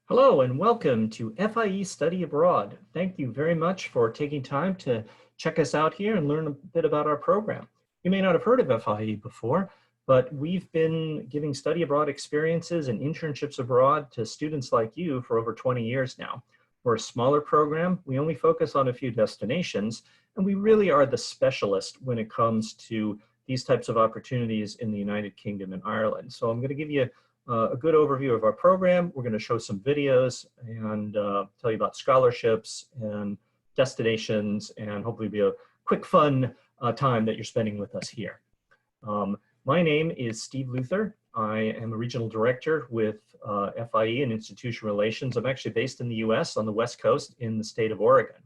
Hello and welcome to FIE Study Abroad. Thank you very much for taking time to check us out here and learn a bit about our program. You may not have heard of FIE before, but we've been giving study abroad experiences and internships abroad to students like you for over 20 years now. We're a smaller program. We only focus on a few destinations, and we really are the specialist when it comes to these types of opportunities in the United Kingdom and Ireland. So I'm going to give you a good overview of our program. We're going to show some videos and tell you about scholarships and destinations, and hopefully be a quick, fun time that you're spending with us here. My name is Steve Luther. I am a regional director with FIE and Institutional Relations. I'm actually based in the US on the West Coast in the state of Oregon.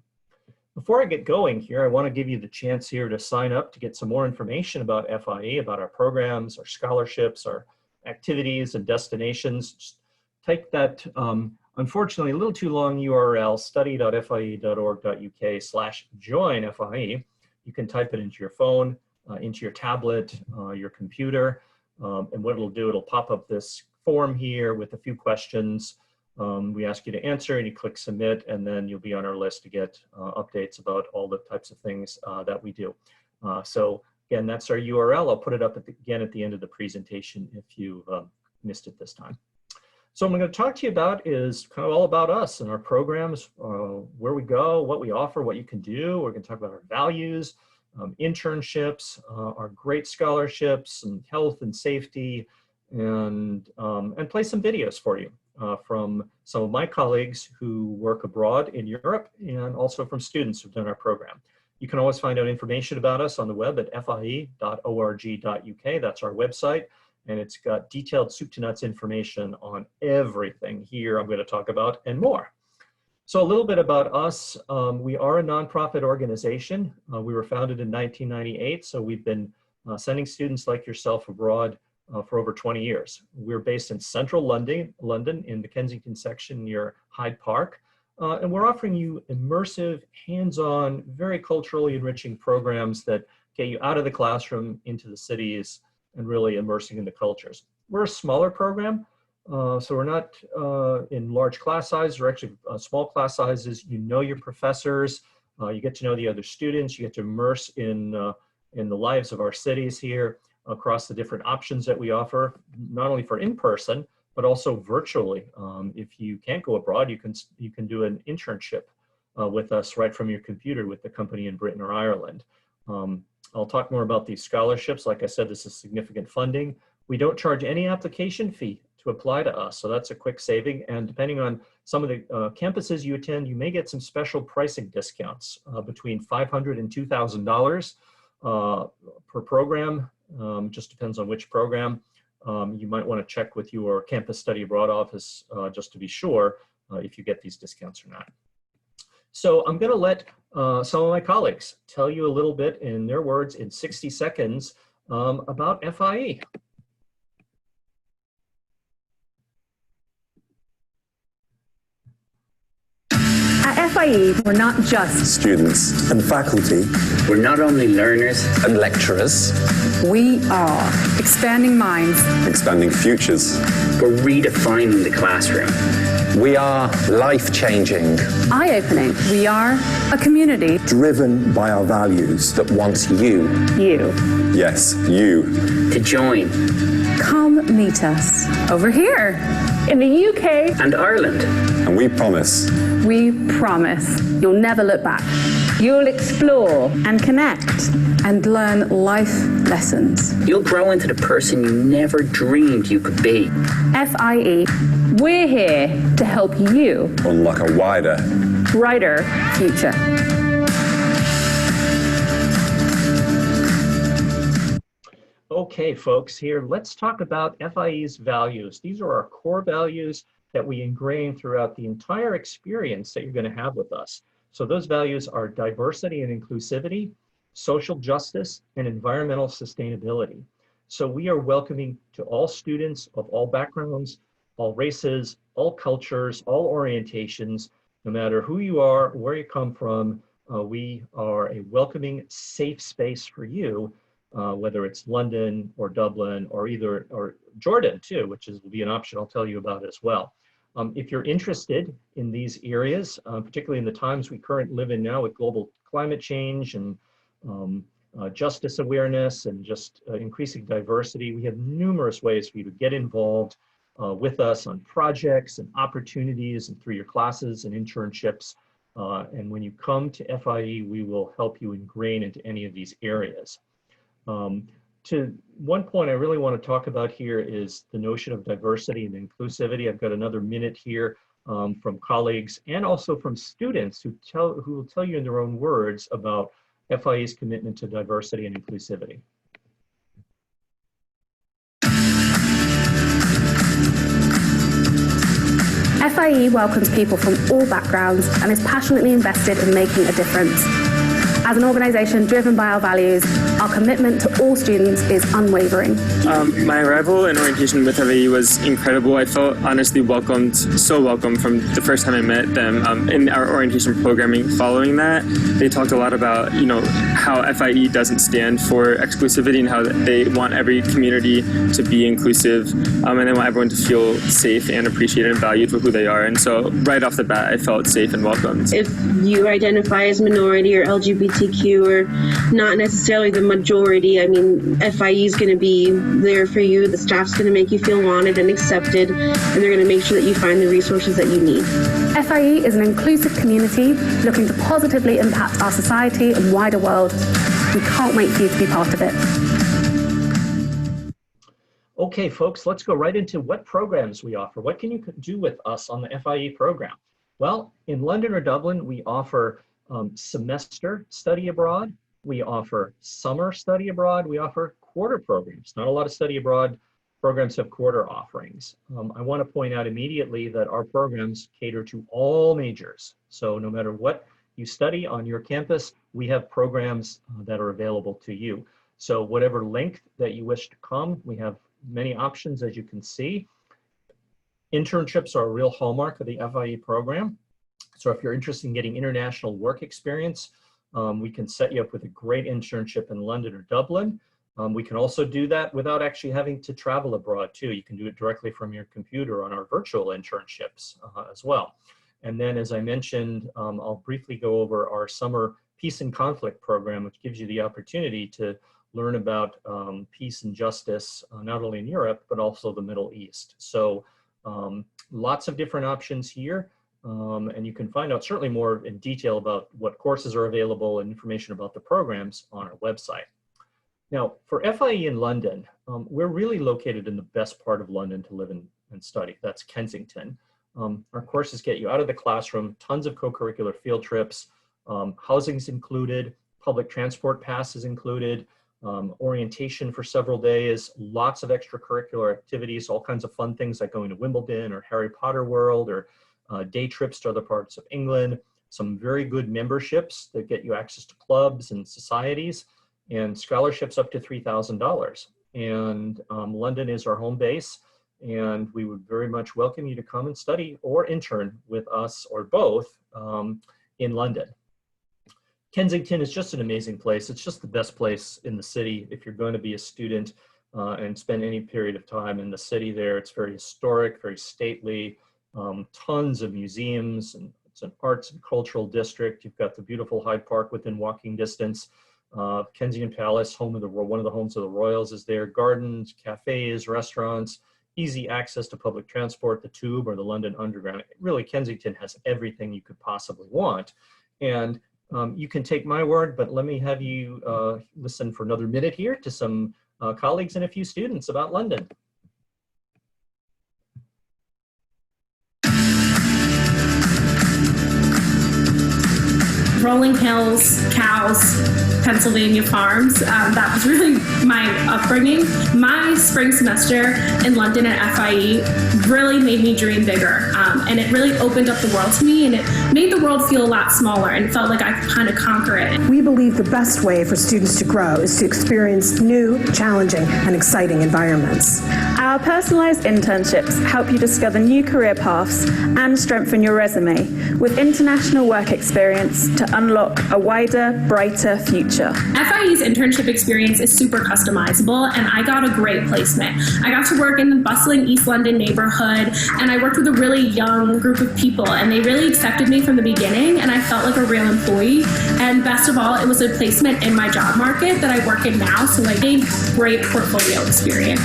Before I get going here, I want to give you the chance here to sign up to get some more information about FIE, about our programs, our scholarships, our activities and destinations. Just take that, unfortunately, a little too long URL, study.fie.org.uk/join-FIE. You can type it into your phone, into your tablet, your computer, and what it'll do, it'll pop up this form here with a few questions. We ask you to answer, and you click submit, and then you'll be on our list to get updates about all the types of things that we do. So again, that's our URL. I'll put it up again at the end of the presentation if you've missed it this time. So what I'm going to talk to you about is kind of all about us and our programs, where we go, what we offer, what you can do. We're going to talk about our values, internships, our great scholarships, and health and safety, and play some videos for you from some of my colleagues who work abroad in Europe, and also from students who've done our program. You can always find out information about us on the web at fie.org.uk. That's our website, and it's got detailed soup to nuts information on everything here I'm going to talk about and more. So a little bit about us. We are a nonprofit organization. We were founded in 1998, so we've been sending students like yourself abroad for over 20 years. We're based in central London in the Kensington section near Hyde Park. And we're offering you immersive, hands-on, very culturally enriching programs that get you out of the classroom into the cities and really immersing in the cultures. We're a smaller program, so we're not in large class sizes. We're actually small class sizes. You know your professors, you get to know the other students, you get to immerse in the lives of our cities here across the different options that we offer, not only for in-person, but also virtually. If you can't go abroad, you can do an internship with us right from your computer with the company in Britain or Ireland. I'll talk more about these scholarships. Like I said, this is significant funding. We don't charge any application fee to apply to us, so that's a quick saving. And depending on some of the campuses you attend, you may get some special pricing discounts between $500 and $2,000 per program. Just depends on which program. You might want to check with your campus study abroad office just to be sure if you get these discounts or not. So I'm going to let some of my colleagues tell you a little bit in their words in 60 seconds about FIE. At FIE, we're not just students and faculty. We're not only learners and lecturers. We are expanding minds, expanding futures. We're redefining the classroom. We are life-changing. Eye-opening. We are a community driven by our values that wants you. You. Yes, you. To join. Come meet us over here in the UK and Ireland. And we promise. We promise you'll never look back. You'll explore and connect and learn life lessons. You'll grow into the person you never dreamed you could be. FIE. We're here to help you unlock a wider, brighter future. Okay, folks, here, let's talk about FIE's values. These are our core values that we ingrain throughout the entire experience that you're going to have with us. So those values are diversity and inclusivity, social justice, and environmental sustainability. So we are welcoming to all students of all backgrounds, all races, all cultures, all orientations, no matter who you are, where you come from. We are a welcoming, safe space for you, whether it's London or Dublin or Jordan too, which will be an option I'll tell you about as well. If you're interested in these areas, particularly in the times we currently live in now with global climate change and justice awareness and just increasing diversity, we have numerous ways for you to get involved with us on projects and opportunities and through your classes and internships. And when you come to FIE, we will help you ingrain into any of these areas. To one point I really want to talk about here is the notion of diversity and inclusivity. I've got another minute here from colleagues and also from students who will tell you in their own words about FIE's commitment to diversity and inclusivity. FIE welcomes people from all backgrounds and is passionately invested in making a difference. As an organisation driven by our values, our commitment to all students is unwavering. My arrival and orientation with FIE was incredible. I felt honestly welcomed, so welcome from the first time I met them. In our orientation programming following that, they talked a lot about, how FIE doesn't stand for exclusivity and how they want every community to be inclusive, and they want everyone to feel safe and appreciated and valued for who they are. And so right off the bat, I felt safe and welcomed. If you identify as minority or LGBTQ or not necessarily the majority, I mean, FIE is going to be there for you. The staff's going to make you feel wanted and accepted, and they're going to make sure that you find the resources that you need. FIE is an inclusive community looking to positively impact our society and wider world. We can't wait for you to be part of it. Okay, folks, let's go right into what programs we offer. What can you do with us on the FIE program? Well, in London or Dublin, we offer semester study abroad. We offer summer study abroad. We offer quarter programs. Not a lot of study abroad programs have quarter offerings. I want to point out immediately that our programs cater to all majors. So no matter what you study on your campus, we have programs that are available to you. So whatever length that you wish to come, we have many options, as you can see. Internships are a real hallmark of the FIE program. So if you're interested in getting international work experience, we can set you up with a great internship in London or Dublin. We can also do that without actually having to travel abroad too. You can do it directly from your computer on our virtual internships as well. And then, as I mentioned, I'll briefly go over our summer peace and conflict program, which gives you the opportunity to learn about peace and justice, not only in Europe, but also the Middle East. So lots of different options here. And you can find out certainly more in detail about what courses are available and information about the programs on our website. Now, for FIE in London, we're really located in the best part of London to live and study. That's Kensington. Our courses get you out of the classroom, tons of co-curricular field trips, housing's included, public transport pass is included, orientation for several days, lots of extracurricular activities, all kinds of fun things like going to Wimbledon or Harry Potter World or day trips to other parts of England, some very good memberships that get you access to clubs and societies, and scholarships up to $3,000. And London is our home base, and we would very much welcome you to come and study or intern with us or both in London. Kensington is just an amazing place. It's just the best place in the city if you're going to be a student and spend any period of time in the city there. It's very historic, very stately, tons of museums, and it's an arts and cultural district. You've got the beautiful Hyde Park within walking distance. Kensington Palace, home of one of the homes of the royals, is there. Gardens, cafes, restaurants, easy access to public transport, the Tube or the London Underground. Really, Kensington has everything you could possibly want. And you can take my word, but let me have you listen for another minute here to some colleagues and a few students about London. Rolling hills, cows, Pennsylvania farms. That was really my upbringing. My spring semester in London at FIE really made me dream bigger. And it really opened up the world to me, and it made the world feel a lot smaller, and it felt like I could kind of conquer it. We believe the best way for students to grow is to experience new, challenging, and exciting environments. Our personalised internships help you discover new career paths and strengthen your resume with international work experience to unlock a wider, brighter future. future. FIE's internship experience is super customizable, and I got a great placement. I got to work in the bustling East London neighborhood, and I worked with a really young group of people, and they really accepted me from the beginning, and I felt like a real employee. And best of all, it was a placement in my job market that I work in now, so I gained great portfolio experience.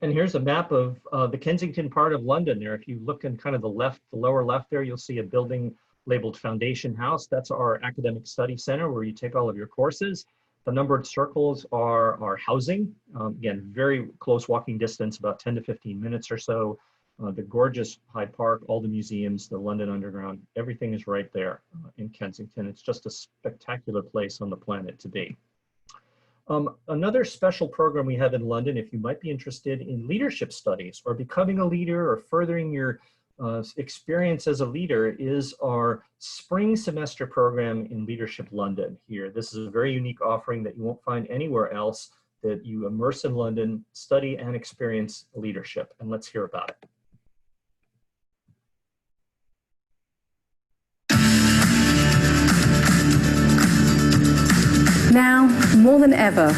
And here's a map of the Kensington part of London there. If you look in kind of the lower left there, you'll see a building labeled Foundation House. That's our academic study center where you take all of your courses. The numbered circles are our housing. Again, very close walking distance, about 10 to 15 minutes or so. The gorgeous Hyde Park, all the museums, the London Underground, everything is right there in Kensington. It's just a spectacular place on the planet to be. Another special program we have in London, if you might be interested in leadership studies or becoming a leader or furthering your experience as a leader, is our spring semester program in Leadership London here. This is a very unique offering that you won't find anywhere else, that you immerse in London, study and experience leadership. And let's hear about it. Now, more than ever,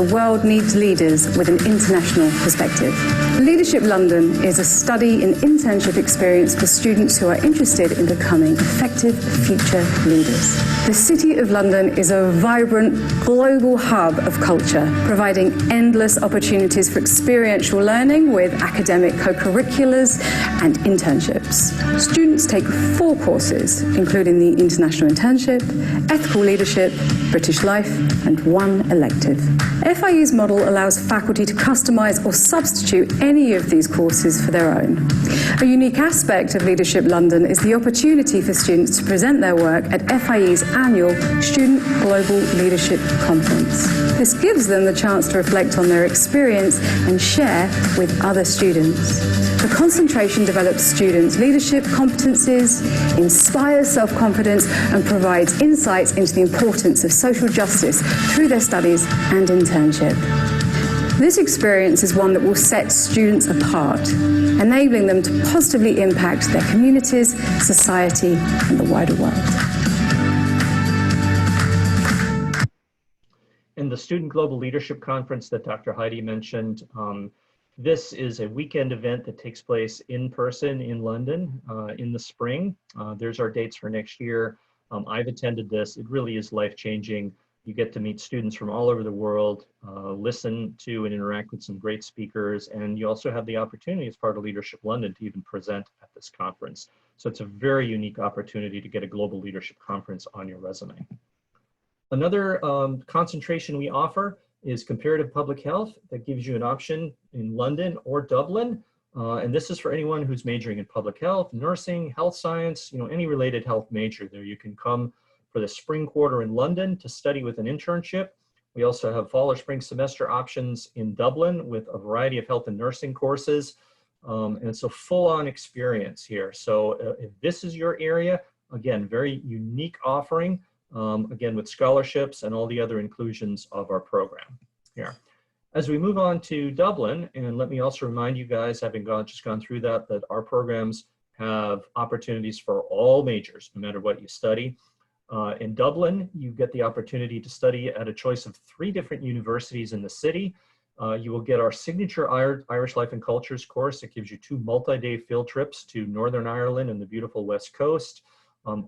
the world needs leaders with an international perspective. Leadership London is a study and internship experience for students who are interested in becoming effective future leaders. The City of London is a vibrant global hub of culture, providing endless opportunities for experiential learning with academic co-curriculars and internships. Students take 4 courses, including the International Internship, Ethical Leadership, British Life, and 1 elective. FIE's model allows faculty to customize or substitute any of these courses for their own. A unique aspect of Leadership London is the opportunity for students to present their work at FIE's annual Student Global Leadership Conference. This gives them the chance to reflect on their experience and share with other students. The concentration develops students' leadership competencies, inspires self-confidence, and provides insights into the importance of social justice through their studies and internship. This experience is one that will set students apart, enabling them to positively impact their communities, society, and the wider world. In the Student Global Leadership Conference that Dr. Heidi mentioned, this is a weekend event that takes place in person in London in the spring. There's our dates for next year. I've attended this. It really is life-changing. You get to meet students from all over the world, listen to and interact with some great speakers, and you also have the opportunity as part of Leadership London to even present at this conference. So it's a very unique opportunity to get a global leadership conference on your resume. Another concentration we offer is comparative public health. That gives you an option in London or Dublin. And this is for anyone who's majoring in public health, nursing, health science, any related health major there. You can come for the spring quarter in London to study with an internship. We also have fall or spring semester options in Dublin with a variety of health and nursing courses. And it's a full-on experience here. So if this is your area, again, very unique offering. Again, with scholarships and all the other inclusions of our program here. As we move on to Dublin, and let me also remind you guys, having just gone through that our programs have opportunities for all majors, no matter what you study. In Dublin, you get the opportunity to study at a choice of 3 different universities in the city. You will get our signature Irish Life and Cultures course. It gives you 2 multi-day field trips to Northern Ireland and the beautiful West Coast.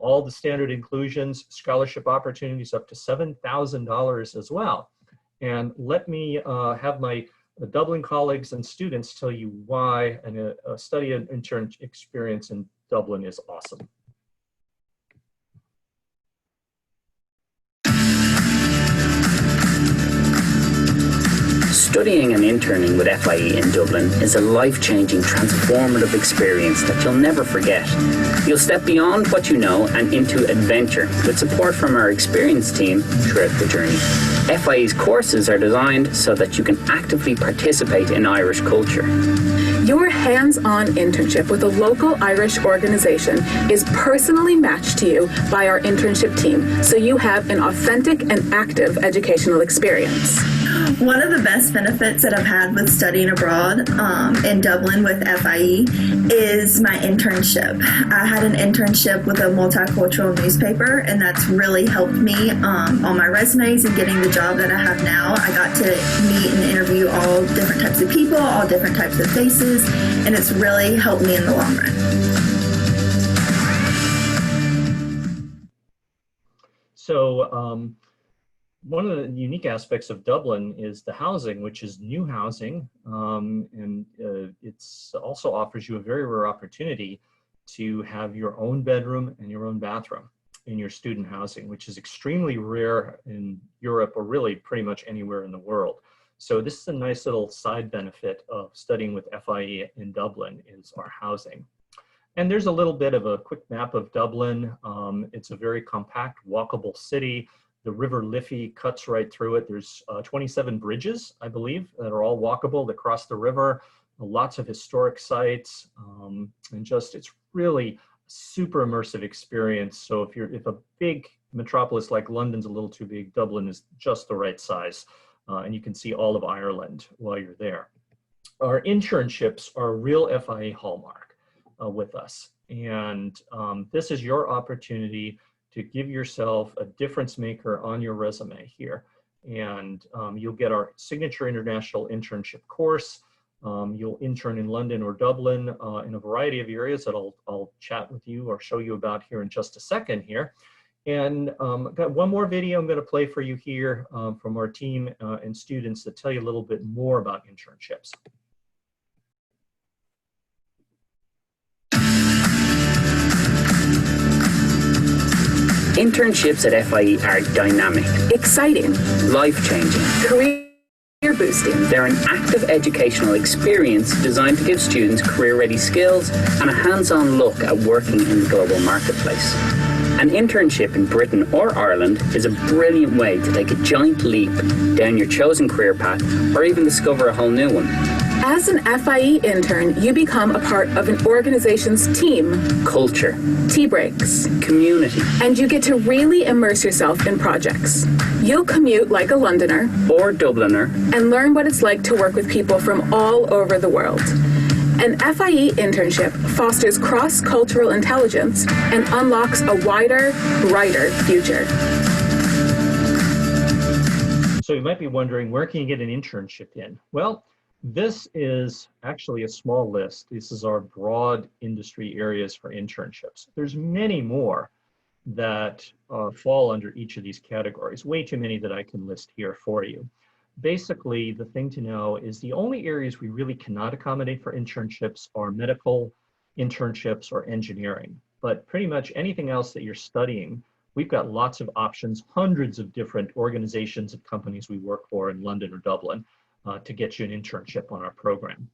All the standard inclusions, scholarship opportunities up to $7,000 as well. And let me have my Dublin colleagues and students tell you why a study and intern experience in Dublin is awesome. Studying and interning with FIE in Dublin is a life-changing, transformative experience that you'll never forget. You'll step beyond what you know and into adventure with support from our experienced team throughout the journey. FIE's courses are designed so that you can actively participate in Irish culture. Your hands-on internship with a local Irish organization is personally matched to you by our internship team, so you have an authentic and active educational experience. One of the best benefits that I've had with studying abroad in Dublin with FIE is my internship. I had an internship with a multicultural newspaper, and that's really helped me on my resumes and getting the job that I have now. I got to meet and interview all different types of people, all different types of faces, and it's really helped me in the long run. So one of the unique aspects of Dublin is the housing, which is new housing, and it's also offers you a very rare opportunity to have your own bedroom and your own bathroom in your student housing, which is extremely rare in Europe or really pretty much anywhere in the world. So this is a nice little side benefit of studying with FIE in Dublin is our housing. And there's a little bit of a quick map of Dublin. It's a very compact, walkable city. The River Liffey cuts right through it. There's 27 bridges, I believe, that are all walkable that cross the river. Lots of historic sites, and just it's really a super immersive experience. So if a big metropolis like London's a little too big, Dublin is just the right size, and you can see all of Ireland while you're there. Our internships are a real FIE hallmark with us, and this is your opportunity to give yourself a difference maker on your resume here. And you'll get our signature international internship course. You'll intern in London or Dublin in a variety of areas that I'll chat with you or show you about here in just a second here. And I've got one more video I'm gonna play for you here from our team and students that tell you a little bit more about internships. Internships at FIE are dynamic, Exciting, life-changing. career boosting. They're an active educational experience designed to give students career-ready skills and a hands-on look at working in the global marketplace. An internship in Britain or Ireland is a brilliant way to take a giant leap down your chosen career path or even discover a whole new one. As an FIE intern, you become a part of an organization's team, Culture, tea breaks, community, and you get to really immerse yourself in projects. You'll commute like a Londoner or Dubliner and learn what it's like to work with people from all over the world. An FIE internship fosters cross-cultural intelligence and unlocks a wider, brighter future. So you might be wondering, where can you get an internship in? Well, this is actually a small list. This is our broad industry areas for internships. There's many more that fall under each of these categories, way too many that I can list here for you. Basically, the thing to know is the only areas we really cannot accommodate for internships are medical internships or engineering. But pretty much anything else that you're studying, we've got lots of options, hundreds of different organizations and companies we work for in London or Dublin to get you an internship on our program.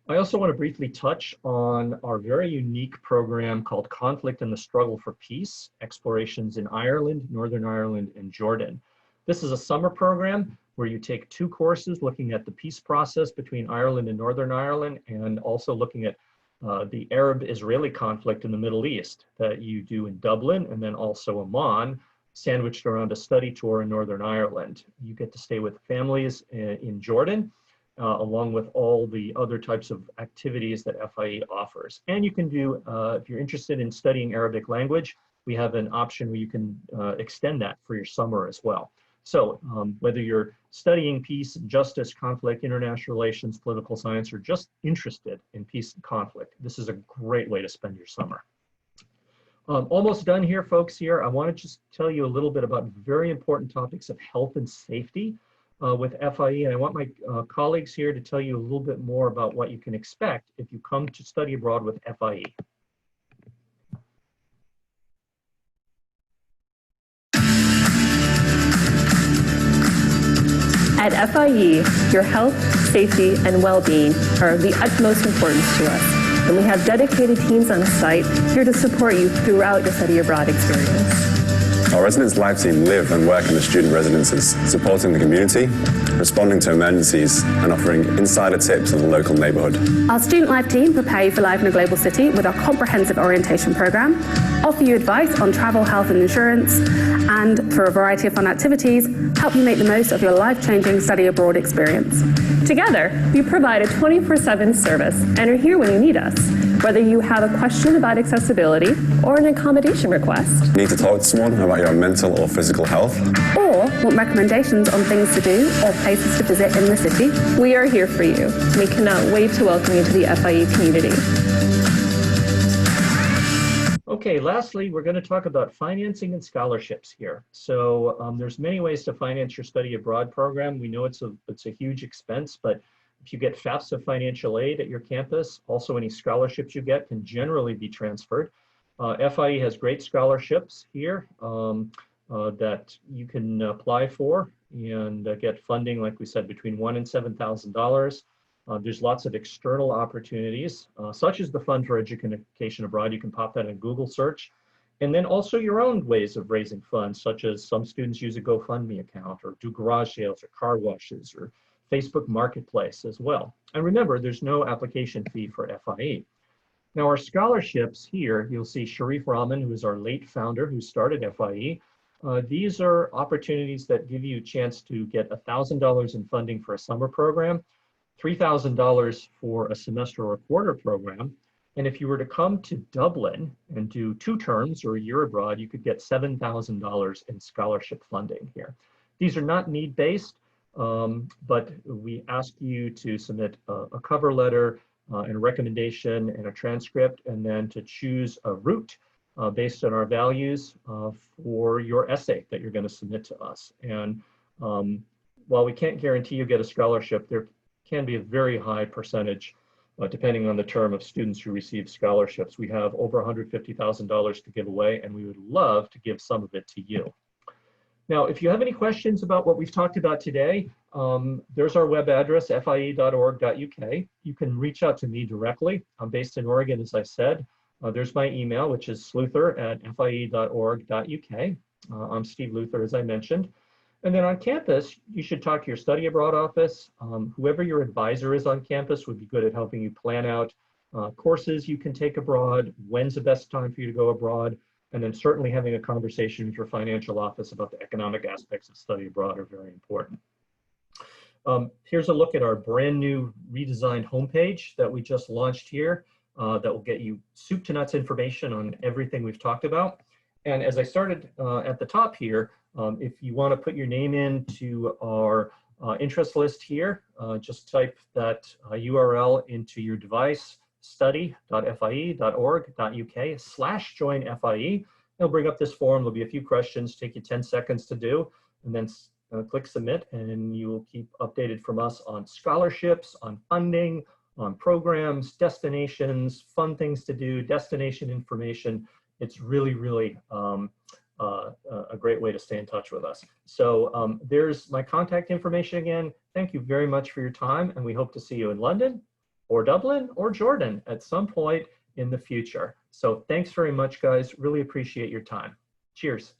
I also want to briefly touch on our very unique program called Conflict and the Struggle for Peace, Explorations in Ireland, Northern Ireland, and Jordan. This is a summer program where you take 2 courses looking at the peace process between Ireland and Northern Ireland, and also looking at the Arab-Israeli conflict in the Middle East that you do in Dublin, and then also Amman, sandwiched around a study tour in Northern Ireland. You get to stay with families in Jordan, along with all the other types of activities that FIE offers. And you can do, if you're interested in studying Arabic language, we have an option where you can extend that for your summer as well. So whether you're studying peace and justice, conflict, international relations, political science, or just interested in peace and conflict, this is a great way to spend your summer. Almost done here, folks. Here, I want to just tell you a little bit about very important topics of health and safety with FIE. And I want my colleagues here to tell you a little bit more about what you can expect if you come to study abroad with FIE. At FIE, your health, safety, and well-being are of the utmost importance to us, and we have dedicated teams on site here to support you throughout your study abroad experience. Our Residence Life team live and work in the student residences, supporting the community, responding to emergencies, and offering insider tips of the local neighbourhood. Our Student Life team prepare you for life in a global city with our comprehensive orientation program, offer you advice on travel, health and insurance, and for a variety of fun activities, help you make the most of your life-changing study abroad experience. Together, we provide a 24/7 service and are here when you need us. Whether you have a question about accessibility or an accommodation request. Need to talk to someone about your mental or physical health? Or want recommendations on things to do or places to visit in the city? We are here for you. We cannot wait to welcome you to the FIE community. Okay, lastly, we're going to talk about financing and scholarships here. So there's many ways to finance your study abroad program. We know it's a huge expense, but if you get FAFSA financial aid at your campus, also any scholarships you get can generally be transferred. FIE has great scholarships here that you can apply for and get funding, like we said, between $1,000 and $7,000. There's lots of external opportunities, such as the Fund for Education Abroad. You can pop that in Google search. And then also your own ways of raising funds, such as some students use a GoFundMe account or do garage sales or car washes or Facebook Marketplace as well. And remember, there's no application fee for FIE. Now our scholarships here, you'll see Sharif Rahman, who is our late founder who started FIE. These are opportunities that give you a chance to get $1,000 in funding for a summer program, $3,000 for a semester or a quarter program. And if you were to come to Dublin and do 2 terms or a year abroad, you could get $7,000 in scholarship funding here. These are not need-based, but we ask you to submit a cover letter and a recommendation and a transcript, and then to choose a route based on our values for your essay that you're going to submit to us. And while we can't guarantee you get a scholarship, there can be a very high percentage, depending on the term, of students who receive scholarships. We have over $150,000 to give away, and we would love to give some of it to you. Now, if you have any questions about what we've talked about today, there's our web address, fie.org.uk. You can reach out to me directly. I'm based in Oregon, as I said. There's my email, which is sluther@fie.org.uk. I'm Steve Luther, as I mentioned. And then on campus, you should talk to your study abroad office. Whoever your advisor is on campus would be good at helping you plan out courses you can take abroad, when's the best time for you to go abroad, and then certainly having a conversation with your financial office about the economic aspects of study abroad are very important. Here's a look at our brand new redesigned homepage that we just launched here that will get you soup to nuts information on everything we've talked about. And as I started at the top here, if you want to put your name into our interest list here, just type that URL into your device, study.fie.org.uk/join-FIE. It'll bring up this form. There'll be a few questions, take you 10 seconds to do, and then click submit, and you will keep updated from us on scholarships, on funding, on programs, destinations, fun things to do, destination information. It's really, really a great way to stay in touch with us. So there's my contact information again. Thank you very much for your time, and we hope to see you in London or Dublin or Jordan at some point in the future. So thanks very much, guys. Really appreciate your time. Cheers.